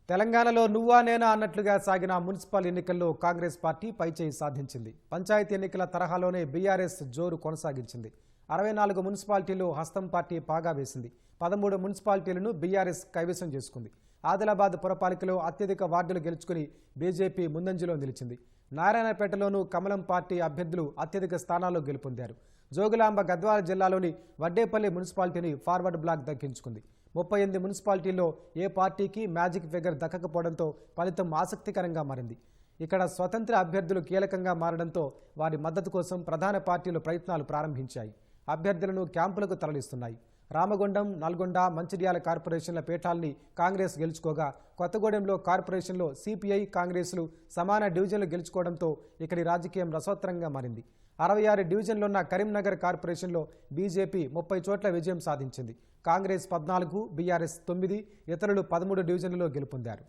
తెలంగాణలో నువ్వా నేనా అన్నట్లుగా సాగిన మున్సిపల్ ఎన్నికల్లో కాంగ్రెస్ పార్టీ పైచేయి సాధించింది. పంచాయతీ ఎన్నికల తరహాలోనే బీఆర్ఎస్ జోరు కొనసాగించింది. 64 మున్సిపాలిటీల్లో హస్తం పార్టీ పాగా వేసింది. 13 మున్సిపాలిటీలను బీఆర్ఎస్ కైవసం చేసుకుంది. ఆదిలాబాద్ పురపాలికలో అత్యధిక వార్డులు గెలుచుకుని బీజేపీ ముందంజలో నిలిచింది. నారాయణపేటలోనూ కమలం పార్టీ అభ్యర్థులు అత్యధిక స్థానాల్లో గెలుపొందారు. జోగులాంబ గద్వాల జిల్లాలోని వడ్డేపల్లి మున్సిపాలిటీని ఫార్వర్డ్ బ్లాక్ దక్కించుకుంది. 38 మున్సిపాలిటీల్లో ఏ పార్టీకి మ్యాజిక్ ఫిగర్ దక్కకపోవడంతో ఫలితం ఆసక్తికరంగా మారింది. ఇక్కడ స్వతంత్ర అభ్యర్థులు కీలకంగా మారడంతో వారి మద్దతు కోసం ప్రధాన పార్టీలు ప్రయత్నాలు ప్రారంభించాయి. అభ్యర్థులను క్యాంపులకు తరలిస్తున్నాయి. రామగుండం, నల్గొండ, మంచిర్యాల కార్పొరేషన్ల పీఠాల్ని కాంగ్రెస్ గెలుచుకోగా కొత్తగూడెంలో కార్పొరేషన్లో సిపిఐ, కాంగ్రెస్లు సమాన డివిజన్లు గెలుచుకోవడంతో ఇక్కడి రాజకీయం రసవత్తరంగా మారింది. 66 డివిజన్లున్న కరీంనగర్ కార్పొరేషన్లో బీజేపీ 30 చోట్ల విజయం సాధించింది. కాంగ్రెస్ 14, బీఆర్ఎస్ 9, ఇతరులు 13 డివిజన్లలో గెలుపొందారు.